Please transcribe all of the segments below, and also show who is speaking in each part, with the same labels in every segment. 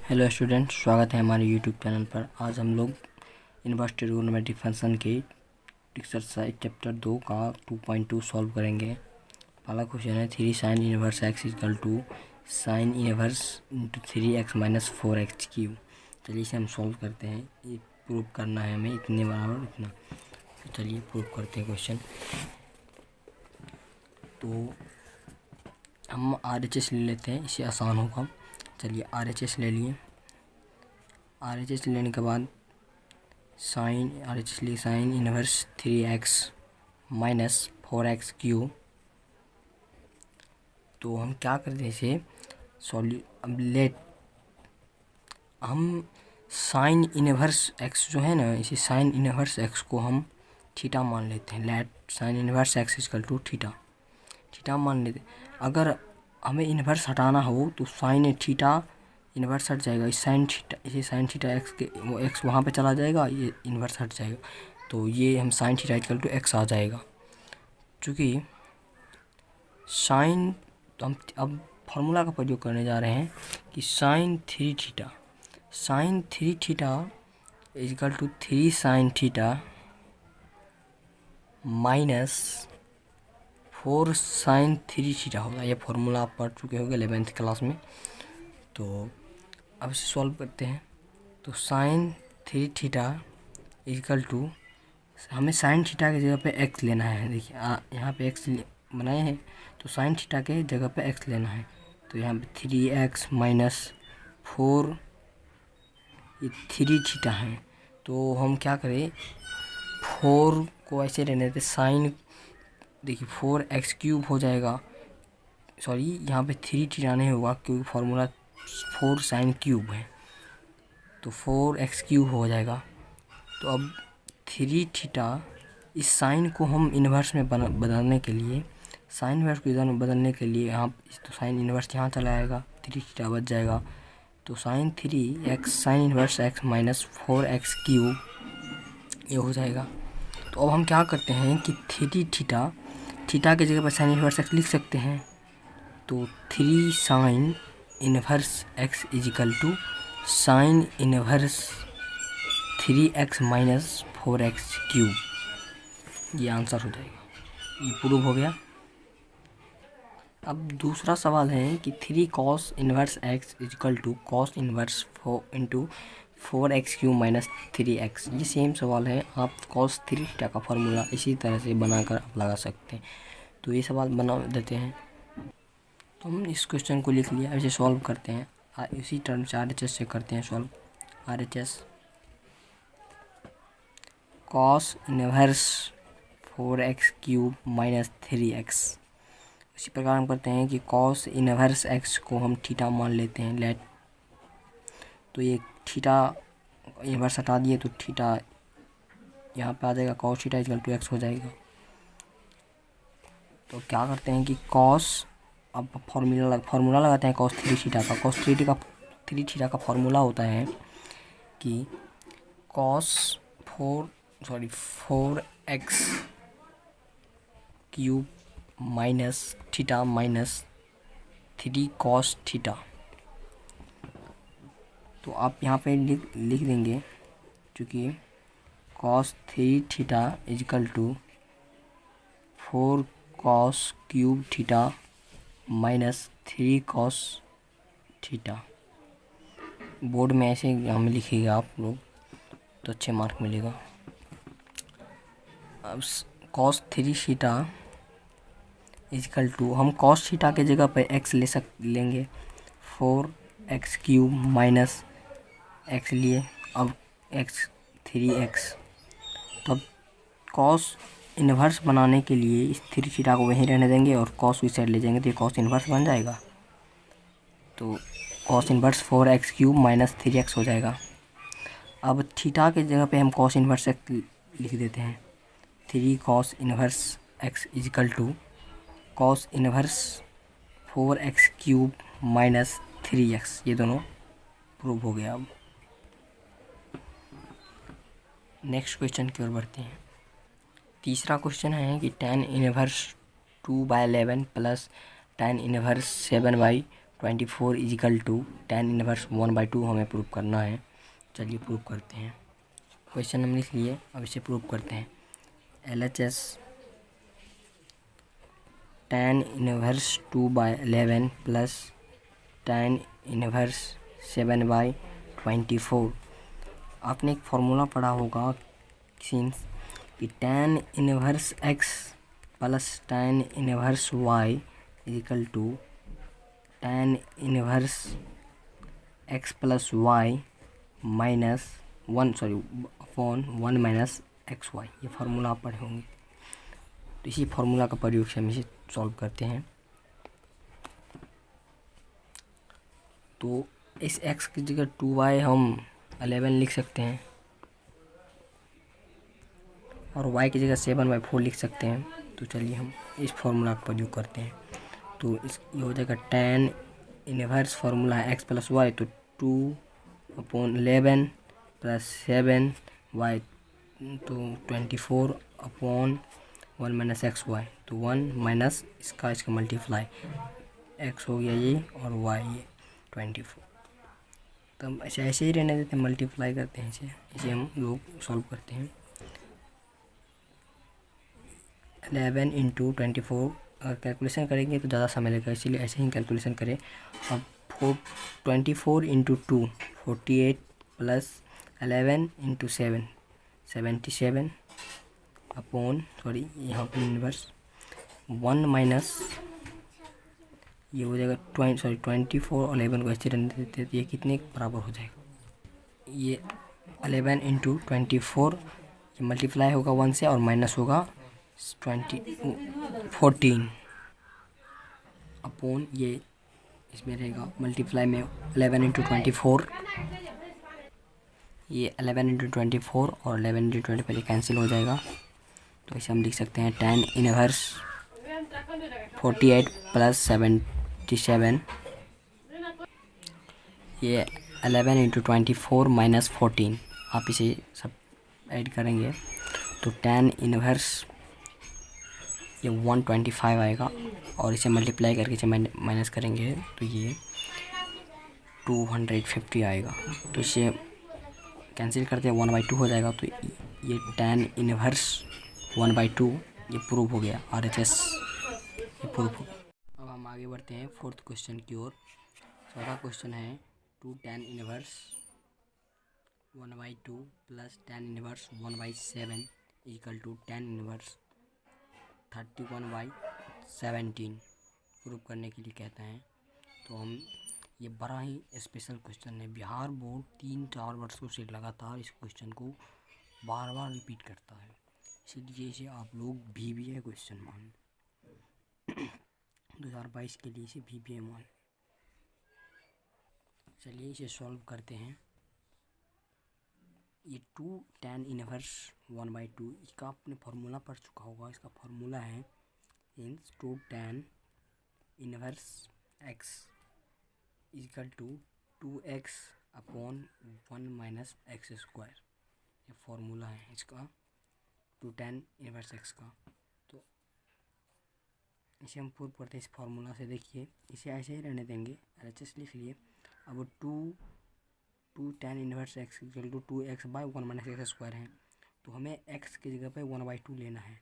Speaker 1: Hello student, स्वागत है हमारे यूट्यूब चैनल पर। आज हम लोग इनवर्स ट्रिगोनोमेट्रिक फंक्शन के एक्सरसाइज चैप्टर 2 का 2.2 सॉल्व करेंगे। पहला क्वेश्चन है 3 sine inverse x equal to sine inverse into 3x minus 4x cube. चलिए इसे हम सॉल्व करते हैं। ये प्रूव करना है हमें, इतने बराबर इतना। तो चलिए प्रूव करते हैं क्वेश्चन। तो हम RHS ले लेते हैं, इसे आसान होगा। चलिए RHS ले लिए। RHS लेने के बाद RHS लिए sine inverse 3x minus 4x cube. तो हम क्या करते हैं इसे अब लेट हम साइन इनवर्स x जो है ना, इसे साइन इनवर्स x को हम थीटा मान लेते हैं। Let sine inverse x equal to theta मान लेते हैं। अगर हमें इनवर्स हटाना हो तो साइन थीटा इन्वर्स हट जाएगा। इस साइन थीटा, इसे साइन थीटा एक्स के वो एक्स वहाँ पे चला जाएगा, ये इन्वर्स हट जाएगा। तो ये हम sine theta equal to x आ जाएगा। चूँकि साइन, तो हम अब फार्मूला का प्रयोग करने जा रहे हैं कि sine three theta equal to 3 sine theta minus 4 sine 3 theta होगा। ये फार्मूला आप पढ़ चुके होंगे 11th क्लास में। तो अब इसे सॉल्व करते हैं। तो साइन 3 थीटा इक्वल टू, हमें साइन थीटा की जगह पे एक्स लेना है। देखिए यहाँ पे एक्स बनाए हैं, तो साइन थीटा के जगह पे एक्स लेना है। तो यहाँ पे 3x माइनस 4, ये 3 थीटा है। तो हम क्या करें, 4 को ऐसे रहने देते, साइन देखिए 4x क्यूब हो जाएगा। सॉरी, यहाँ पे 3 थीटा नहीं होगा क्योंकि फार्मूला 4 साइन क्यूब है, तो 4x क्यूब हो जाएगा। तो अब 3 थीटा, इस साइन को हम इन्वर्स में बदलने के लिए, साइन इन्वर्स को इधर में बदलने के लिए यहाँ तो साइन इन्वर्स यहाँ चला आएगा, 3 थीटा बच जाएगा। तो sine 3x sine inverse x minus 4x cube ये हो जाएगा। तो अब हम क्या करते हैं कि 3 थीटा की जगह पर साइन इन्वर्स x लिख सकते हैं। तो 3 sine inverse x equal to sine inverse 3x minus 4x cube, ये आंसर हो जाएगा। ये प्रूव हो गया। अब दूसरा सवाल है कि 3 cos inverse x equal to cos inverse 4 into 4x cube minus 3x। ये सेम सवाल है। आप कॉस 3 थीटा का फार्मूला इसी तरह से बनाकर आप लगा सकते हैं। तो ये सवाल बना देते हैं। तो हम इस क्वेश्चन को लिख लिया, इसे सॉल्व करते हैं। इसी टर्म से RHS से करते हैं solve. RHS cos inverse 4x cube minus 3x। इसी प्रकार हम करते हैं कि कॉस इनवर्स x को हम थीटा मान लेते हैं। लेट, तो ये थीटा इनवर्स हटा दिए तो थीटा यहाँ पे आ जाएगा, cos theta equal to x हो जाएगा। तो क्या करते हैं कि कॉस, अब फार्मूला लगाते हैं कॉस 3 थीटा का। कॉस 3 थीटा का फार्मूला होता है कि cos 4x cube minus theta minus 3 cos theta. तो आप यहाँ पे लिख देंगे, क्योंकि cos 3 theta equal to 4 cos cube theta minus 3 cos theta. Board में ऐसे हमें लिखिएगा आप लोग, तो अच्छे मार्क मिलेगा। अब कॉस 3 थीटा इजिकल टू, हम कॉस थीटा के जगह पर एक्स लेंगे। 4x क्यूब माइनस x लिए, अब x 3x। तो अब कॉस इन्वर्स बनाने के लिए इस 3 थीटा को वहीं रहने देंगे और कॉस की साइड ले जाएंगे, तो ये कॉस इन्वर्स बन जाएगा। तो cos inverse 4x cube minus 3x हो जाएगा। अब थीटा के जगह पे हम कॉस इन्वर्स x लिख देते हैं। 3 cos inverse x equal to cos inverse 4x cube minus 3x। ये दोनों प्रूव हो गया। अब नेक्स्ट क्वेश्चन की ओर बढ़ते हैं। तीसरा क्वेश्चन है कि tan inverse 2/11 plus tan inverse 7/22 24 equal to tan inverse 1/2 हमें प्रूव करना है। चलिए प्रूव करते हैं। क्वेश्चन हमने लिख लिए, अब इसे प्रूव करते हैं। LHS tan inverse 2/11 plus tan inverse 7/24। आपने एक फॉर्मूला पढ़ा होगा सिंस कि tan inverse x plus tan inverse y equal to tan inverse x plus y minus 1 minus x y. ये फार्मूला आप पढ़े होंगे। तो इसी फार्मूला का प्रयोग से हम इसे सॉल्व करते हैं। तो इस x की जगह 2y हम 11 लिख सकते हैं और y की जगह 7/4 लिख सकते हैं। तो चलिए हम इस फार्मूला का प्रयोग करते हैं। तो इस ये हो जाएगा tan इनवर्स फार्मूला है x प्लस वाई, तो 2/11 प्लस 7y तो 24/1 माइनस एक्स वाई, तो 1 माइनस इसका मल्टीप्लाई, x हो गया ये और y ये 24। तो हम ऐसे ही रहने देते हैं, मल्टीप्लाई करते हैं इसे हम लोग सॉल्व करते हैं। 11 इंटू 24 अगर कैलकुलेशन करेंगे तो ज़्यादा समय लगेगा, इसीलिए ऐसे ही कैलकुलेशन करें। अब 24 इंटू 2 48 प्लस 11 इंटू 7 77 यहाँ पर इनवर्स 1 माइनस ये हो जाएगा 24 और 11 को ऐसे रहने देते, तो ये कितने बराबर हो जाएगा, ये 11 इंटू 24 ये मल्टीप्लाई होगा 1 से और माइनस होगा 14 अपॉन ये इसमें रहेगा मल्टीप्लाई में 11 इंटू 24, ये 11 इंटू 24 और 11 इंटू 24 ये कैंसिल हो जाएगा। तो इसे हम लिख सकते हैं tan इनवर्स 48 प्लस 77, ये 11 इंटू 24 माइनस 14। आप इसे सब ऐड करेंगे तो tan इनवर्स ये 125 आएगा और इसे मल्टीप्लाई करके इसे माइनस करेंगे तो ये 250 आएगा। तो इसे कैंसिल करते हैं 1/2 हो जाएगा। तो ये tan इनवर्स 1/2 ये प्रूव हो गया, RHS ये प्रूव हो गया। अब हम आगे बढ़ते हैं फोर्थ क्वेश्चन की ओर। चौथा क्वेश्चन है 2 tan inverse 1/2 plus tan inverse 1/7 equal to tan inverse 31/17 prove करने के लिए कहता है। तो हम ये बड़ा ही स्पेशल क्वेश्चन है। बिहार बोर्ड 3-4 वर्षों से लगातार इस क्वेश्चन को बार बार रिपीट करता है, इसलिए इसे आप लोग VBA क्वेश्चन मान 2022 के लिए इसे VBA मान। चलिए इसे सॉल्व करते हैं। ये 2 tan इनवर्स 1/2 इसका आपने फार्मूला पढ़ चुका होगा। इसका फार्मूला है 2 tan inverse x equal to 2x upon 1 minus x square. ये फार्मूला है इसका 2 tan इनवर्स x का। तो इसे हम प्रूव करते हैं इस फार्मूला से। देखिए इसे ऐसे ही रहने देंगे, LHS लिख लिए। अब 2 tan inverse x equal to 2x/1 minus x square है, तो हमें x की जगह पे 1/2 लेना है।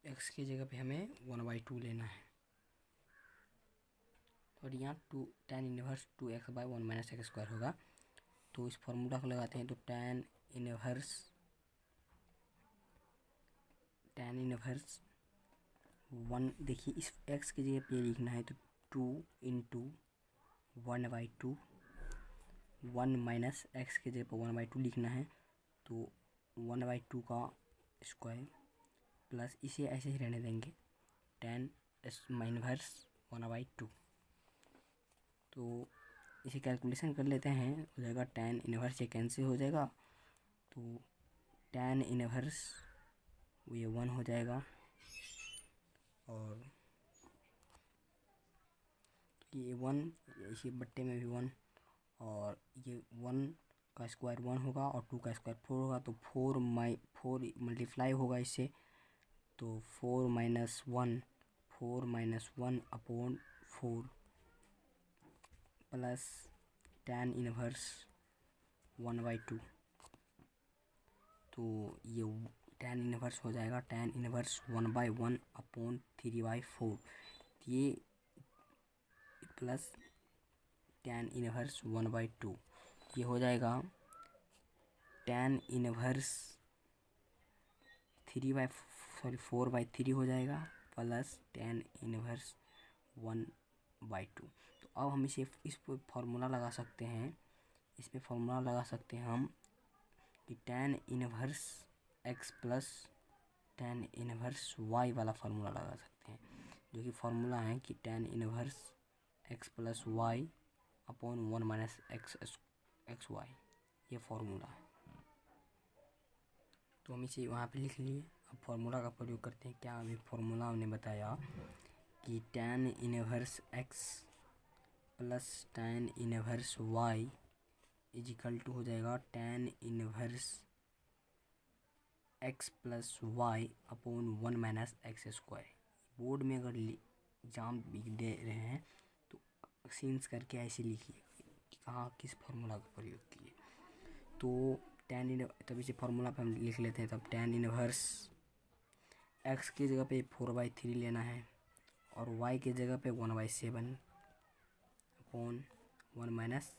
Speaker 1: x की जगह पे हमें 1/2 लेना है और यहाँ 2 tan inverse 2x/1 minus x square होगा। तो इस फार्मूला को लगाते हैं। तो tan इनवर्स 1 देखिए इस x की जगह पे लिखना है, तो 2 इंटू 1/2 1 माइनस एक्स की जगह पर 1/2 लिखना है, तो 1/2 का स्क्वायर प्लस इसे ऐसे ही रहने देंगे tan इनवर्स 1/2। तो इसे कैलकुलेशन कर लेते हैं, हो जाएगा tan इनवर्स ये कैंसिल हो जाएगा, तो tan इनवर्स ये 1 हो जाएगा और ये 1 इसी बट्टे में भी 1 और ये 1 का स्क्वायर 1 होगा और 2 का स्क्वायर 4 होगा, तो 4 मल्टीप्लाई होगा इससे, तो 4 minus 1 upon 4 plus tan inverse 1/2। तो ये tan इनवर्स हो जाएगा tan इनवर्स 1/1 अपॉन 3/4। ये प्लस tan इनवर्स 1/2 ये हो जाएगा tan इनवर्स 4/3 हो जाएगा प्लस tan इनवर्स 1/2। तो अब हम इस पर फॉर्मूला लगा सकते हैं, इस पे फॉर्मूला लगा सकते हैं हम कि tan inverse x plus tan inverse y वाला फार्मूला लगा सकते हैं, जो कि फार्मूला है कि tan inverse x plus y upon 1 minus x y, ये फार्मूला है। तो हम इसे वहाँ पे लिख लिए। अब फार्मूला का प्रयोग करते हैं। क्या अभी फार्मूला हमने बताया कि tan inverse x plus tan inverse y equal to हो जाएगा tan inverse x plus y upon 1 minus x square. Board में अगर एग्जाम दे रहे हैं तो सीन्स करके ऐसे लिखिए कि कहाँ किस फार्मूला का प्रयोग किए। तो तब इसे फार्मूला पे हम लिख लेते हैं। तब tan इनवर्स x की जगह पे 4/3 लेना है और y की जगह पे 1/7 अपॉन 1 माइनस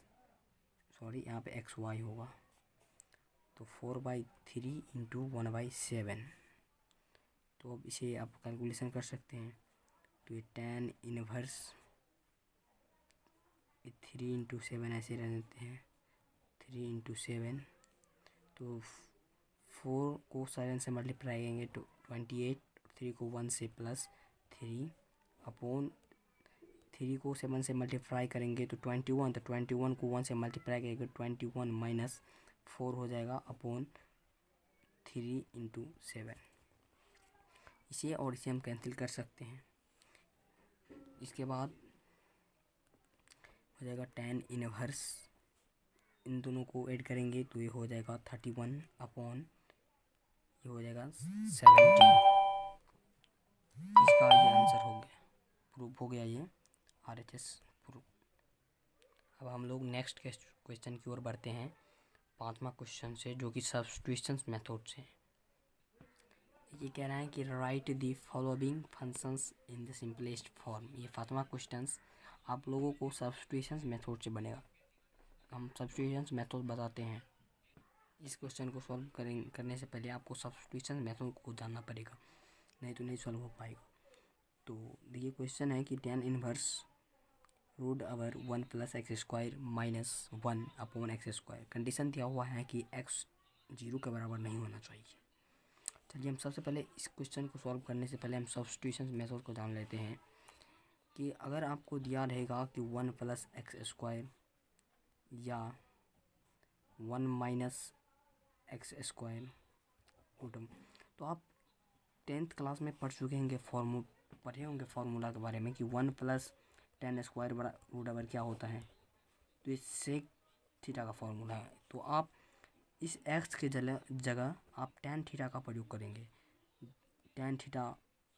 Speaker 1: यहाँ पे एक्स वाई होगा। तो 4/3 इंटू 1/7। तो अब इसे आप कैलकुलेशन कर सकते हैं। तो ये tan इनवर्स 3 इंटू 7 ऐसे रह देते हैं, 3 इंटू 7। तो 4 को 7 से मल्टीप्लाई करेंगे तो 28, 3 को 1 से प्लस 3 अपॉन 3 को 7 से मल्टीप्लाई करेंगे तो 21, तो 21 को 1 से मल्टीप्लाई करेंगे 21 माइनस 4 हो जाएगा अपॉन 3 इंटू 7। इसे और इसे हम कैंसिल कर सकते हैं। इसके बाद हो जाएगा tan इनवर्स, इन दोनों को ऐड करेंगे तो ये हो जाएगा 31 अपॉन ये हो जाएगा 17। इसका ये आंसर हो गया, प्रूफ हो गया ये RHS प्रूफ। अब हम लोग नेक्स्ट क्वेश्चन की ओर बढ़ते हैं, 5वां क्वेश्चन से, जो कि सब्स्टिट्यूशन मेथड से। ये कह रहा है कि right the following functions in the simplest form. ये 5वां क्वेश्चन आप लोगों को सब्स्टिट्यूशन मेथड से बनेगा। हम सब्स्टिट्यूशन मेथड बताते हैं। इस क्वेश्चन को सॉल्व करने से पहले आपको सब्स्टिट्यूशन मेथड को जानना पड़ेगा, नहीं तो नहीं सॉल्व हो पाएगा। तो ये क्वेश्चन है कि tan inverse root over 1 plus x square minus 1 upon x square. Condition दिया हुआ है कि x 0 के बराबर नहीं होना चाहिए। चलिए हम सबसे पहले इस क्वेश्चन को सॉल्व करने से पहले हम सब्स्टिट्यूशन मेथड को जान लेते हैं कि अगर आपको दिया रहेगा कि 1 प्लस एक्स स्क्वायर या 1 माइनस एक्स स्क्वायर टोटल, तो आप 10th क्लास में पढ़ चुके होंगे, पढ़े होंगे फार्मूला के बारे में कि 1 प्लस tan स्क्वायर बड़ा रूट ओवर क्या होता है। तो ये सेक थीटा का फार्मूला है। तो आप इस x के जगह आप tan थीटा का प्रयोग करेंगे, tan थीटा।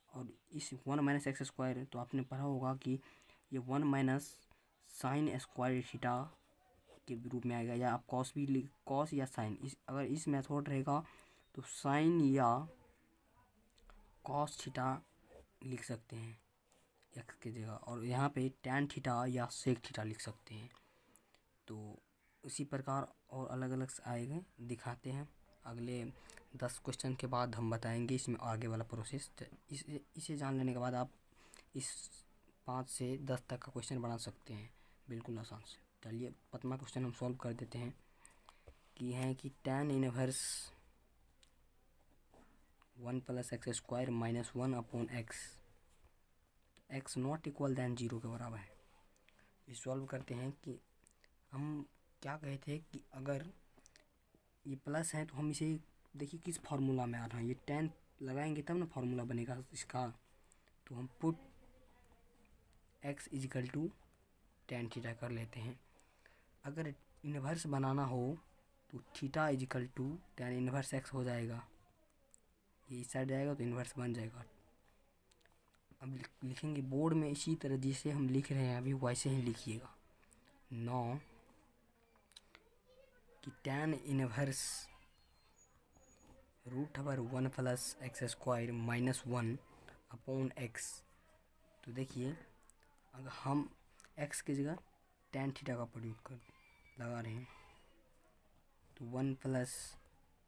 Speaker 1: और इस 1 माइनस एक्स स्क्वायर तो आपने पढ़ा होगा कि ये 1 माइनस साइन स्क्वायर थीटा के रूप में आएगा, या आप कॉस या साइन, अगर इस मेथड रहेगा तो साइन या कॉस थीटा लिख सकते हैं एक्स के जगह, और यहाँ पे tan थीटा या सेक थीटा लिख सकते हैं। तो इसी प्रकार और अलग अलग आएंगे, दिखाते हैं अगले 10 क्वेश्चन के बाद हम बताएंगे इसमें आगे वाला प्रोसेस। इसे जान लेने के बाद आप इस 5 से 10 तक का क्वेश्चन बना सकते हैं बिल्कुल आसान से। चलिए 5वां क्वेश्चन हम सॉल्व कर देते हैं कि है कि tan inverse 1 plus x square minus 1 upon x not equal than 0 के बराबर है। ये सॉल्व करते हैं कि हम क्या कहे थे कि अगर ये प्लस है तो हम इसे देखिए किस फार्मूला में आ रहा है, ये tan लगाएंगे तब ना फार्मूला बनेगा इसका। तो हम put x equal to tan theta कर लेते हैं। अगर इन्वर्स बनाना हो तो theta equal to tan inverse x हो जाएगा, ये इस साइड जाएगा तो इन्वर्स बन जाएगा। अब लिखेंगे बोर्ड में इसी तरह जिसे हम लिख रहे हैं अभी वैसे ही लिखिएगा। 9 कि tan inverse √1 plus x square minus 1 upon x. तो देखिए अगर हम x की जगह tan थीटा का प्रयोग कर लगा रहे हैं तो 1 प्लस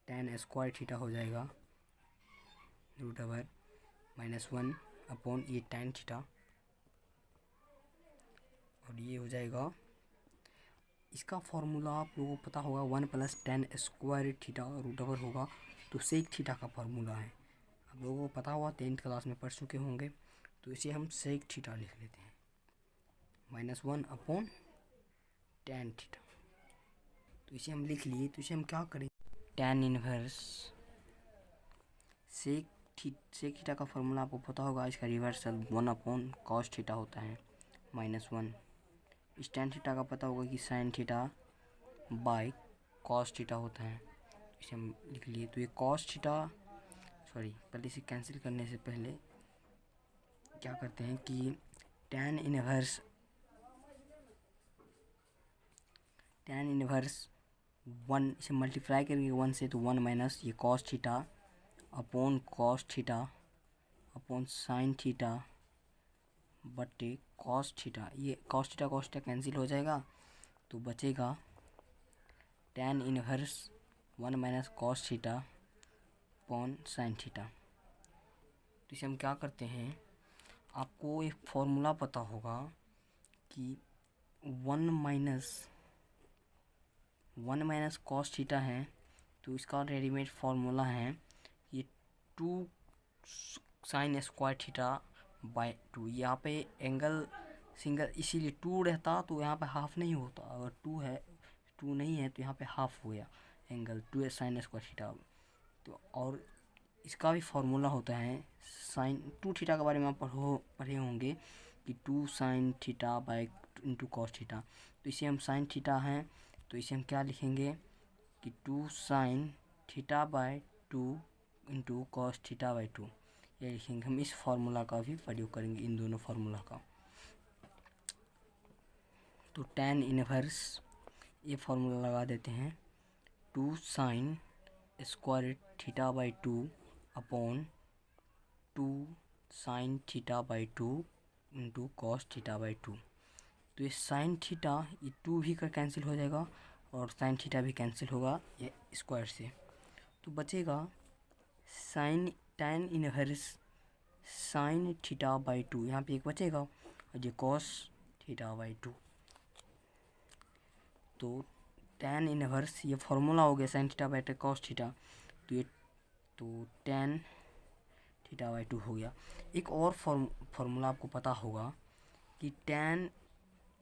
Speaker 1: tan स्क्वायर थीटा हो जाएगा √-1 अपॉन ये tan थीटा, और ये हो जाएगा, इसका फॉर्मूला आप लोगों को पता होगा 1 प्लस tan स्क्वायर थीटा √, होगा तो सेक थीटा का फॉर्मूला है। आप लोगों को पता होगा 10th क्लास में पढ़ चुके होंगे। तो इसे हम सेक थीटा लिख लेते हैं -1 अपॉन tan थीटा। तो इसे हम लिख लिए। तो इसे हम क्या करेंगे, tan इनवर्स सेक थीटा का फॉर्मूला आपको पता होगा, इसका रिवर्सल 1 अपॉन कॉस थीटा होता है -1। इस tan थीटा का पता होगा कि sin theta by cos theta होता है, इसे हम लिख लिए। तो ये कॉस थीटा, सॉरी पहले इसे कैंसिल करने से पहले क्या करते हैं कि tan इनवर्स 1 इसे मल्टीप्लाई करेंगे 1 से, तो 1 माइनस ये cos theta upon cos theta upon sine theta बटे कॉस थीटा। ये कॉस थीटा कैंसिल हो जाएगा तो बचेगा tan inverse 1 minus cos theta upon sine theta. तो इसे हम क्या करते हैं, आपको एक फॉर्मूला पता होगा कि 1 माइनस कॉस थीटा है, तो इसका रेडीमेड फार्मूला है ये 2 साइन स्क्वायर थीटा बाय 2। यहाँ पे एंगल सिंगल इसीलिए 2 रहता तो यहाँ पे हाफ नहीं होता, अगर 2 नहीं है तो यहाँ पे हाफ हो गया एंगल 2 साइन स्क्वायर थीटा। तो और इसका भी फार्मूला होता है साइन 2 थीटा के बारे में आप पढ़े होंगे कि 2 sine theta by into cos theta. तो इसे हम साइन थीटा हैं तो इसे हम क्या लिखेंगे कि 2 sine theta by 2 into cos theta by 2, ये लिखेंगे। हम इस फार्मूला का भी प्रयोग करेंगे, इन दोनों फार्मूला का। तो tan इनवर्स ये फार्मूला लगा देते हैं 2 sine square theta by 2 upon 2 sign theta by 2 into cos theta by 2। तो ये साइन थीटा ये 2 भी का कैंसिल हो जाएगा और साइन थीटा भी कैंसिल होगा ये स्क्वायर से। तो बचेगा sine tan inverse sine theta by 2, यहाँ पे एक बचेगा और ये कॉस थीटा बाई 2। तो tan इनवर्स ये फार्मूला हो गया sign theta by cos theta, तो ये तो tan थीटा बाई 2 हो गया। एक और फार्मूला आपको पता होगा कि tan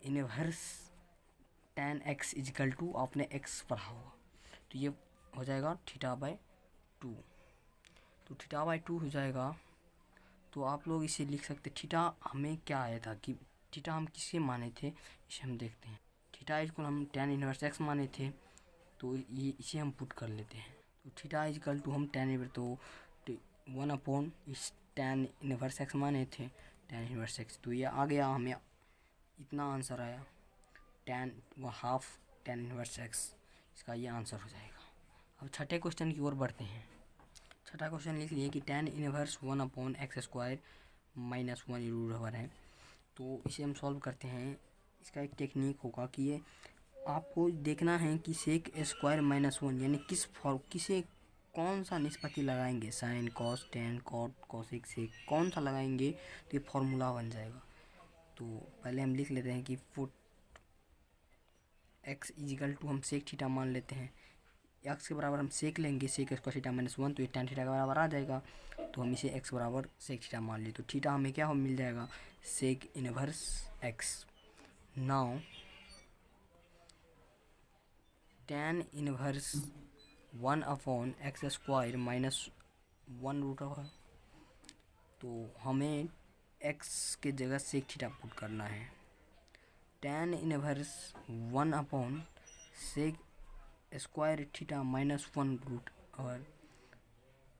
Speaker 1: inverse tan x equal to आपने x पढ़ा होगा, तो ये हो जाएगा थीटा बाई 2। तो थीटा बाई 2 हो जाएगा। तो आप लोग इसे लिख सकते, थीटा हमें क्या आया था कि थीटा हम किससे माने थे, इसे हम देखते हैं। थीटा इजकल हम tan इनवर्स x माने थे, तो ये इसे हम पुट कर लेते हैं। तो थीटा इजकल टू हम tan तो 1 अपॉन इस tan इनवर्स x माने थे tan इनवर्स x, तो ये आ गया, हमें इतना आंसर आया हाफ tan इनवर्स x, इसका ये आंसर हो जाएगा। अब छठे क्वेश्चन की ओर बढ़ते हैं। छठा क्वेश्चन लिख लिए कि tan inverse 1 upon x square minus 1 √, है। तो इसे हम सॉल्व करते हैं। इसका एक टेक्निक होगा कि ये आपको देखना है कि सेक स्क्वायर -1 यानी किसे कौन सा निष्पत्ति लगाएंगे, sine cos tan cot cosec sec कौन सा लगाएंगे तो ये फॉर्मूला बन जाएगा। तो पहले हम लिख लेते हैं कि फुट x इजिकल टू हम सेक थीटा मान लेते हैं, x के बराबर हम सेक लेंगे सेक स्क्वायर थीटा -1, तो ये tan थीटा के बराबर आ जाएगा। तो हम इसे x बराबर सेक थीटा मान लिए, तो थीटा हमें क्या मिल जाएगा, sec inverse x। Now tan inverse 1 upon x square -1 तो हमें x के जगह सेक थीटा पुट करना है। tan inverse 1 upon sec square theta -1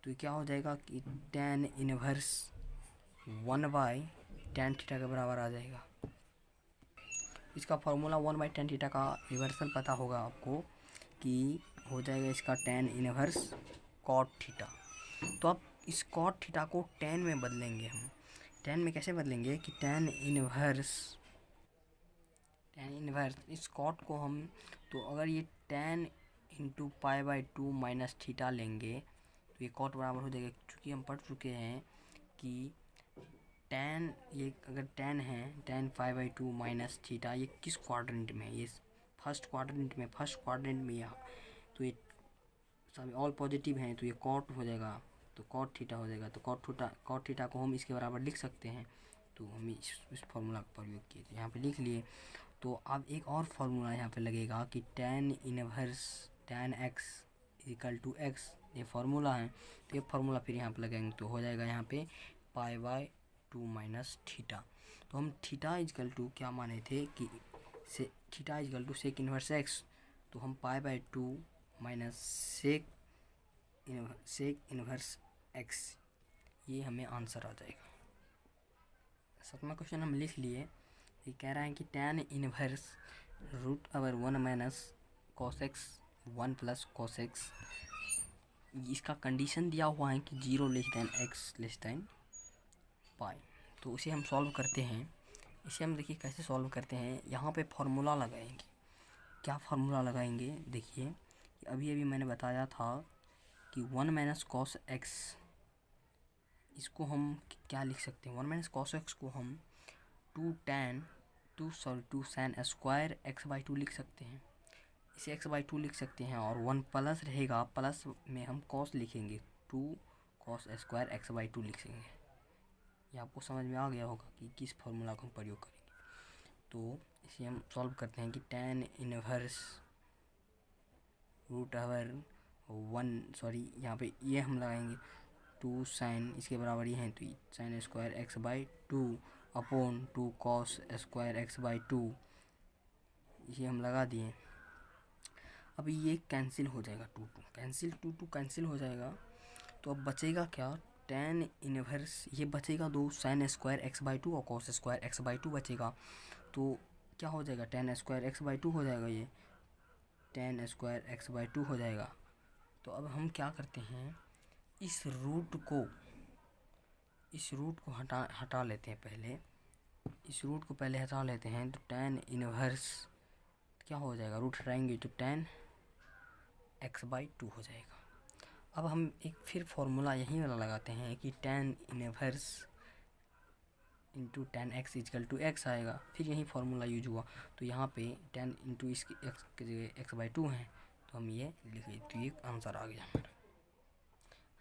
Speaker 1: तो क्या हो जाएगा कि tan inverse 1 by tan theta के बराबर आ जाएगा। इसका फार्मूला 1/tan थीटा का रिवर्सल पता होगा आपको कि हो जाएगा इसका tan इनवर्स cot थीटा। तो अब इस cot थीटा को tan में बदलेंगे हम। tan में कैसे बदलेंगे कि tan इनवर्स इस cot को हम, तो अगर ये tan इंटू π/2 माइनस थीटा लेंगे तो ये cot बराबर हो जाएगा, चूँकि हम पढ़ चुके हैं कि tan, ये अगर tan है tan π/2 माइनस थीटा, ये किस क्वाड्रेंट में, ये फर्स्ट क्वाड्रेंट में यहाँ, तो ये सभी ऑल पॉजिटिव हैं तो ये cot हो जाएगा, तो cot थीटा हो जाएगा। तो cot थीटा को हम इसके बराबर लिख सकते हैं, तो हम इस फार्मूला का प्रयोग किए, तो यहाँ पे लिख लिए। तो अब एक और फार्मूला यहाँ पे लगेगा कि tan inverse tan x equal to x, ये फार्मूला है, तो ये फार्मूला फिर यहाँ पे लगाएंगे तो हो जाएगा यहाँ पे π/2 माइनस थीटा। तो हम थीटा इक्वल टू क्या माने थे कि theta equal to sec inverse x, तो हम π/2 माइनस सेक इनवर्स x, ये हमें आंसर आ जाएगा। 7वां क्वेश्चन हम लिख लिए। ये कह रहा है कि tan inverse √1 minus cos x 1 plus cos x, इसका कंडीशन दिया हुआ है कि 0 less than x less than pi. तो उसे हम सॉल्व करते हैं। इसे हम देखिए कैसे सॉल्व करते हैं। यहाँ पे फार्मूला लगाएंगे। क्या फार्मूला लगाएंगे, देखिए अभी मैंने बताया था कि 1 माइनस cos x, इसको हम क्या लिख सकते हैं, 1 माइनस cos x को हम 2 sin स्क्वायर x/2 लिख सकते हैं। इसे x/2 लिख सकते हैं और 1 प्लस रहेगा, प्लस में हम cos लिखेंगे, 2 cos स्क्वायर x/2 लिखेंगे। ये आपको समझ में आ गया होगा कि किस फार्मूला का हम प्रयोग करेंगे। तो इसे हम सॉल्व करते हैं कि tan इनवर्स √1, यहाँ पे ये हम लगाएंगे 2 साइन, इसके बराबर ये है तो sin square x/2 upon 2 cos square x/2, ये हम लगा दिए। अब ये कैंसिल हो जाएगा, 2 कैंसिल हो जाएगा। तो अब बचेगा क्या, tan इनवर्स, ये बचेगा 2 sin स्क्वायर x/2 और cos स्क्वायर x/2 बचेगा। तो क्या हो जाएगा, tan स्क्वायर x/2 हो जाएगा, ये tan स्क्वायर x/2 हो जाएगा। तो अब हम क्या करते हैं, इस रूट को हटा लेते हैं पहले, इस रूट को पहले हटा लेते हैं। तो tan इनवर्स क्या हो जाएगा, रूट हटाएंगे तो tan x/2 हो जाएगा। अब हम एक फिर फॉर्मूला यहीं वाला लगाते हैं कि tan inverse into tan x equal to x आएगा, फिर यही फार्मूला यूज हुआ। तो यहाँ पे tan इंटू इसकी x की जगह x/2 है, तो हम ये लिखे, तो ये आंसर आ गया हमारा।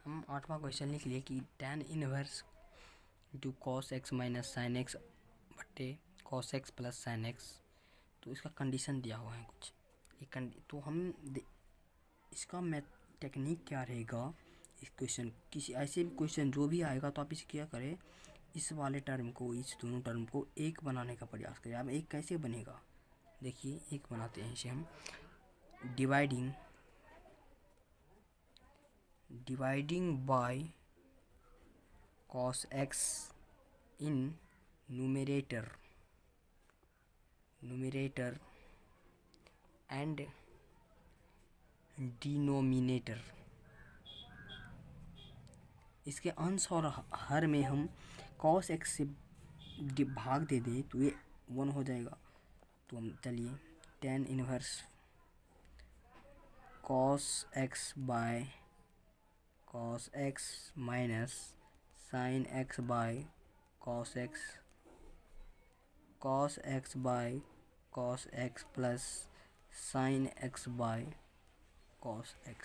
Speaker 1: हम 8वां क्वेश्चन लिख लिए कि tan inverse into cos x minus sin x बट्टे cos x plus sin x, तो इसका कंडीशन दिया हुआ है कुछ, ये तो हम इसका टेक्निक क्या रहेगा, इस क्वेश्चन, किसी ऐसे भी क्वेश्चन जो भी आएगा तो आप इसे क्या करें, इस वाले टर्म को, इस दोनों टर्म को एक बनाने का प्रयास करें। अब एक कैसे बनेगा, देखिए एक बनाते हैं इसे हम, dividing by cos x in numerator and denominator, इसके अंश और हर में हम cos x से भाग दे दे तो ये 1 हो जाएगा। तो हम चलिए tan inverse cos x minus sin x by cos x plus sin x by cos x,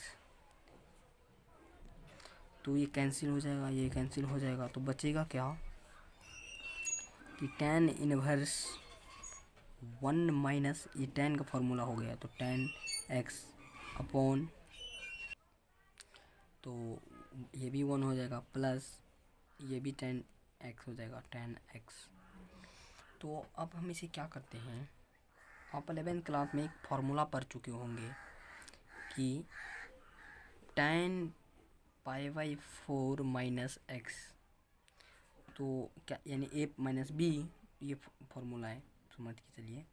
Speaker 1: तो ये कैंसिल हो जाएगा, ये कैंसिल हो जाएगा। तो बचेगा क्या कि tan इनवर्स 1 माइनस, ये tan का फॉर्मूला हो गया, तो tan x अपॉन, तो ये भी 1 हो जाएगा, प्लस ये भी tan x हो जाएगा, tan x। तो अब हम इसे क्या करते हैं, आप 11th क्लास में एक फार्मूला पढ़ चुके होंगे कि tan π/4 माइनस x, तो क्या यानी a माइनस b, ये फार्मूला है, समझ के चलिए।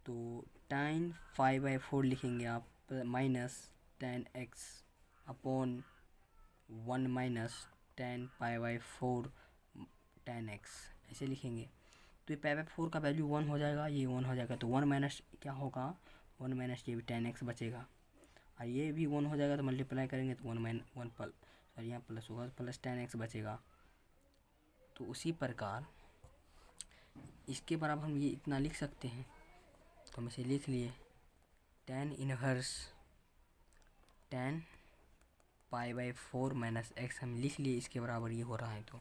Speaker 1: तो tan 5/4 लिखेंगे आप minus tan x upon 1 minus tan π/4 tan x ऐसे लिखेंगे। तो ये π/4 का वैल्यू 1 हो जाएगा, ये 1 हो जाएगा, तो 1 माइनस क्या होगा, 1 माइनस ये भी tan x बचेगा, और ये भी 1 हो जाएगा तो मल्टीप्लाई करेंगे तो 1 पल सॉरी यहाँ प्लस होगा, प्लस tan x बचेगा। तो उसी प्रकार इसके बराबर हम ये इतना लिख सकते हैं, तो हम इसे लिख लिए tan inverse tan π/4 minus x हम लिख लिए, इसके बराबर ये हो रहा है तो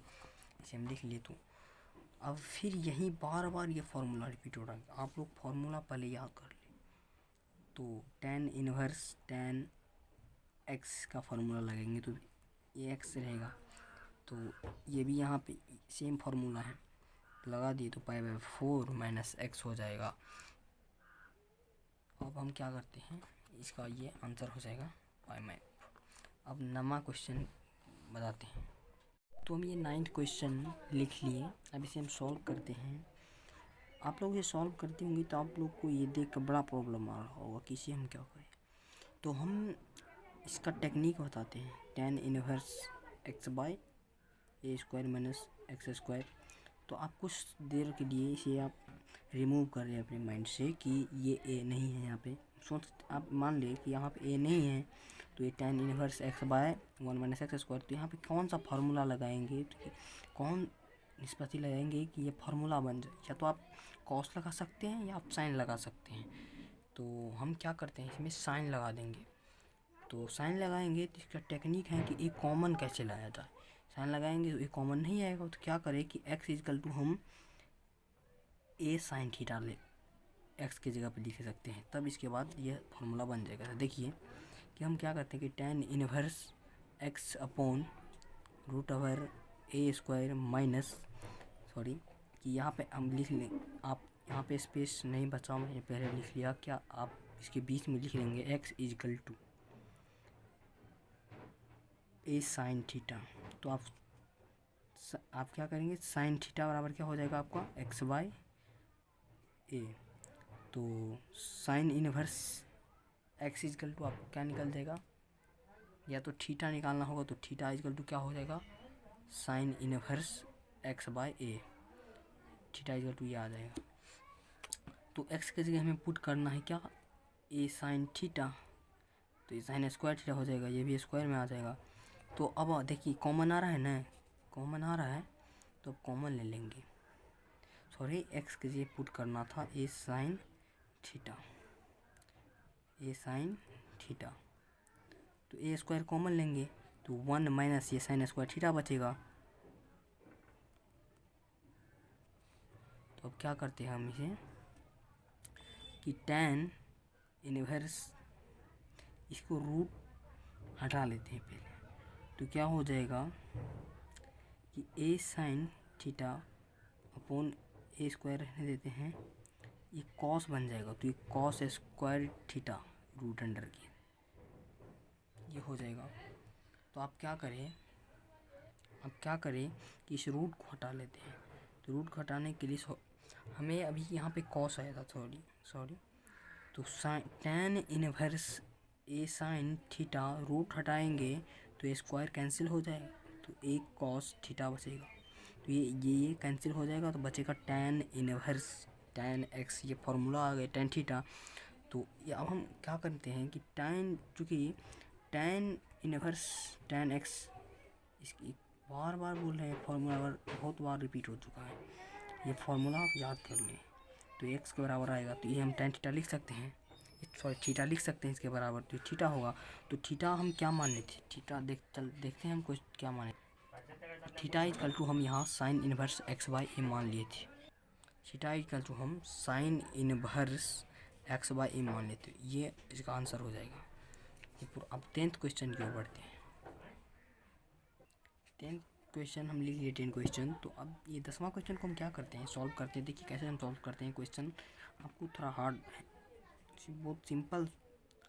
Speaker 1: इसे हम लिख लिए। तो अब फिर यहीं बार बार ये फार्मूला रिपीट हो रहा है, आप लोग फार्मूला पहले याद कर ले। तो tan इनवर्स tan x का फार्मूला लगेंगे तो ये x रहेगा, तो ये भी यहाँ पे सेम फार्मूला है, लगा दिए तो π/4 माइनस x हो जाएगा। अब हम क्या करते हैं, इसका ये आंसर हो जाएगा π/4। अब नवा क्वेश्चन बताते हैं। तो हम ये 9th क्वेश्चन लिख लिए, अब इसे हम सॉल्व करते हैं। आप लोग ये सॉल्व करते होंगे तो आप लोग को ये देख कर बड़ा प्रॉब्लम आ रहा होगा कि इसे हम क्या करें। तो हम इसका टेक्निक बताते हैं, tan inverse x/a² minus x²। तो आप कुछ देर के लिए इसे आप रिमूव कर रहे हैं अपने माइंड से कि ये a नहीं है। यहाँ पे सोच आप मान ले कि यहाँ पे a नहीं है, तो ये tan inverse x/1 minus x²। तो यहाँ पे कौन सा फार्मूला लगाएंगे, तो कौन निष्पत्ति लगाएंगे कि ये फार्मूला बन जाए। या तो आप कॉस लगा सकते हैं या आप साइन लगा सकते हैं। तो हम क्या करते हैं, इसमें साइन लगा देंगे। तो साइन लगाएंगे तो इसका टेक्निक है कि एक कॉमन कैसे लाया जाए। साइन लगाएंगे तो एक कॉमन नहीं आएगा, तो क्या करें कि x इजकल टू हम a साइन थीटा ले x की जगह पे लिख सकते हैं, तब इसके बाद ये फार्मूला बन जाएगा। तो देखिए कि हम क्या करते हैं कि tan inverse x upon √a² minus sorry कि यहाँ पे हम लिख लें, आप यहाँ पे स्पेस नहीं बचा, मैंने पहले लिख लिया, क्या आप इसके बीच में लिख लेंगे x equal to a sine theta. तो आप क्या करेंगे, साइन थीटा बराबर क्या हो जाएगा आपका x/a। तो sine inverse x equal to आपको क्या निकल जाएगा, या तो थीटा निकालना होगा तो थीटा इजकल टू क्या हो जाएगा, sine inverse x/a। Theta equal to ये आ जाएगा। तो x की जगह हमें पुट करना है क्या, a साइन थीटा, तो ये साइन स्क्वायर थीटा हो जाएगा, ये भी स्क्वायर में आ जाएगा। तो अब देखिए कॉमन आ रहा है ना, कॉमन आ रहा है तो अब कॉमन ले लेंगे। सॉरी x के लिए पुट करना था a sine theta, a sine theta. तो a² कॉमन लेंगे तो 1 माइनस ये साइन स्क्वायर थीटा बचेगा। तो अब क्या करते हैं हम इसे कि tan इनवर्स इसको रूट हटा लेते हैं पहले। तो क्या हो जाएगा कि a sine theta upon a² रहने देते हैं, ये कॉस बन जाएगा, तो ये cos square theta root under के ये हो जाएगा। तो आप क्या करें कि इस रूट को हटा लेते हैं। तो रूट को हटाने के लिए हमें अभी यहाँ पे कॉस आया था, सॉरी तो tan inverse a sine theta root हटाएंगे तो ये स्क्वायर कैंसिल हो जाएगा, तो एक कॉस थीटा बचेगा। तो ये कैंसिल हो जाएगा, तो बचेगा tan इनवर्स tan x, ये फार्मूला आ गया tan थीटा। तो ये अब हम क्या करते हैं कि चूँकि tan इनवर्स tan x इसकी बार बार बोल रहे हैं, फार्मूला बहुत बार रिपीट हो चुका है, ये फार्मूला आप याद कर लें। तो x के बराबर आएगा, तो ये हम tan थीटा लिख सकते हैं, सॉरी थीटा लिख सकते हैं इसके बराबर, तो थीटा होगा। तो थीटा हम क्या माने थे, थीटा देखते हैं हम कुछ क्या माने। थीटा इक्वल टू हम यहाँ साइन इनवर्स x/a मान लिए थे, थीटा इक्वल टू हम साइन इनवर्स x/a मान लेते, ये इसका आंसर हो जाएगा। ये पूरा। अब 10th क्वेश्चन की ओर बढ़ते हैं। 10th क्वेश्चन हम लिख लिए 10 क्वेश्चन। तो अब ये 10वां क्वेश्चन को हम क्या करते हैं, सॉल्व करते हैं। देखिए कैसे हम सॉल्व करते हैं। क्वेश्चन आपको थोड़ा हार्ड है, बहुत सिंपल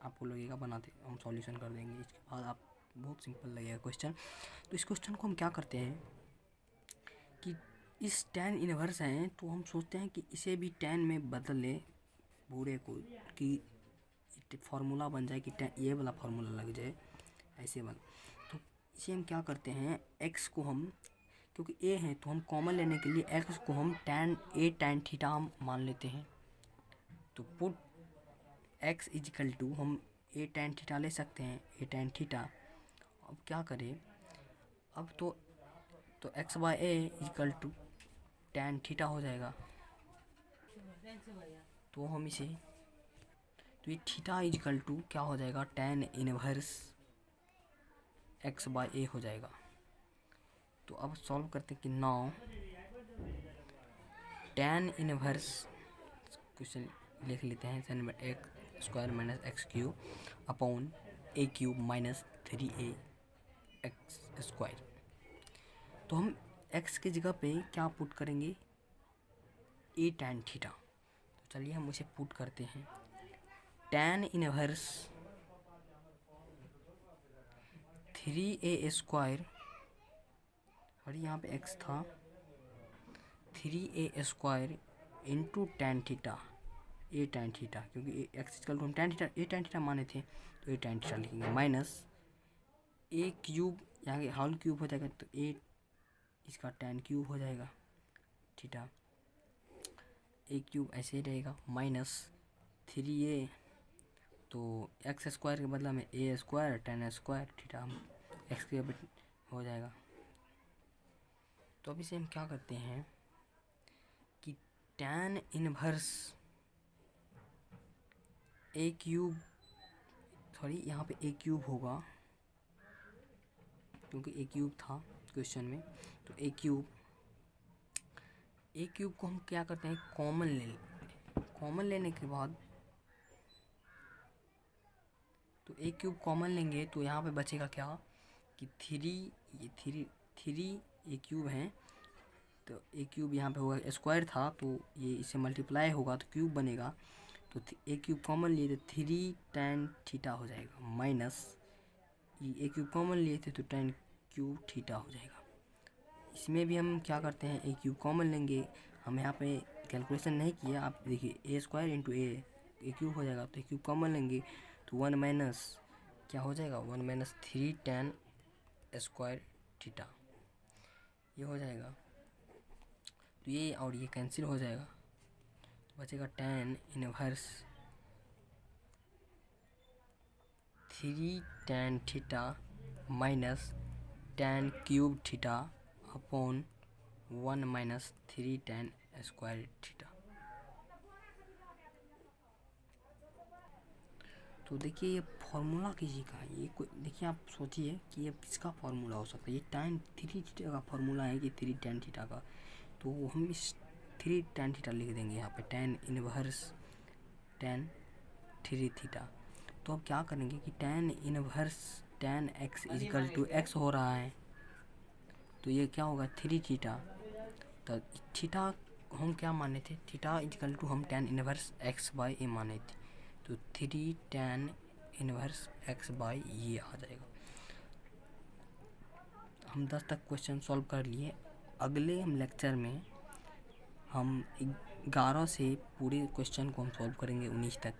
Speaker 1: आपको लगेगा, बनाते हम सॉल्यूशन कर देंगे, इसके बाद आप बहुत सिंपल लगेगा क्वेश्चन। तो इस क्वेश्चन को हम क्या करते हैं कि इस tan इनवर्स हैं, तो हम सोचते हैं कि इसे भी tan में बदल ले, पूरे को कि फार्मूला बन जाए कि ये वाला फार्मूला लग जाए, ऐसे वाला। तो इसे हम क्या करते हैं, x को हम, क्योंकि a है तो हम कॉमन लेने के लिए x को हम tan थीटा हम मान लेते हैं। तो पुट x इजिकल टू हम a tan थीटा ले सकते हैं, a tan थीटा। अब क्या करें, अब तो x by a equal to tan theta हो जाएगा। तो हम इसे, तो ये थीटा इजिकल टू क्या हो जाएगा, tan inverse x by a हो जाएगा। तो अब सॉल्व करते हैं कि नाउ tan इनवर्स, क्वेश्चन लिख लेते हैं, sin x square minus x cube upon a cube minus 3a x square. तो हम x की जगह पे क्या पुट करेंगे, a tan थीटा। तो चलिए हम उसे पुट करते हैं, tan इनवर्स 3a स्क्वायर, और यहाँ पे x था 3a square into tan theta, a tan theta, क्योंकि x इक्वल टू हम tan theta a tan theta माने थे तो a tan थीटा लिखेंगे, माइनस a क्यूब, यहाँ के होल क्यूब हो जाएगा तो a इसका tan क्यूब हो जाएगा थीटा, a क्यूब ऐसे ही रहेगा, माइनस 3a, तो एक्स स्क्वायर के बदला में a square tan square theta, हम x के हो जाएगा। तो अब इसे हम क्या करते हैं कि tan inverse a cube, sorry यहाँ पे a क्यूब होगा क्योंकि a क्यूब था क्वेश्चन में, तो a क्यूब को हम क्या करते हैं, कॉमन ले लेते हैं। कॉमन लेने के बाद तो a क्यूब कॉमन लेंगे तो यहाँ पे बचेगा क्या कि थ्री a क्यूब है, तो a क्यूब यहाँ पे होगा, स्क्वायर था तो ये इससे मल्टीप्लाई होगा तो क्यूब बनेगा, तो a क्यूब कॉमन लिए तो 3 tan थीटा हो जाएगा, माइनस ये a क्यूब कॉमन लिए थे तो tan क्यूब थीटा हो जाएगा। इसमें भी हम क्या करते हैं, a क्यूब कॉमन लेंगे, हम यहाँ पे कैलकुलेशन नहीं किया, आप देखिए a square into a cube हो जाएगा, तो a क्यूब कॉमन लेंगे तो 1 माइनस क्या हो जाएगा, 1 माइनस 3 tan स्क्वायर थीटा, ये हो जाएगा। तो ये और ये कैंसिल हो जाएगा, तो बचेगा tan inverse 3 tan theta minus tan cube theta upon 1 minus 3 tan square theta. तो देखिए ये फार्मूला कीजिएगा, ये कोई देखिए आप सोचिए कि ये किसका फार्मूला हो सकता है, ये tan 3 थीटा का फार्मूला है कि 3 tan थीटा का, तो हम इस 3 tan थीटा लिख देंगे यहाँ पे, tan इनवर्स tan 3 थीटा। तो अब क्या करेंगे कि tan inverse tan x equal to x हो रहा है, तो ये क्या होगा 3 थीटा, तो थीटा हम क्या माने थे, थीटा इजिकल टू हम tan इनवर्स x बाई ए माने थे, तो 3 tan इनवर्स x बाई ये आ जाएगा। हम 10 तक क्वेश्चन सॉल्व कर लिए। अगले हम लेक्चर में हम 11 से पूरे क्वेश्चन को हम सॉल्व करेंगे 19 तक।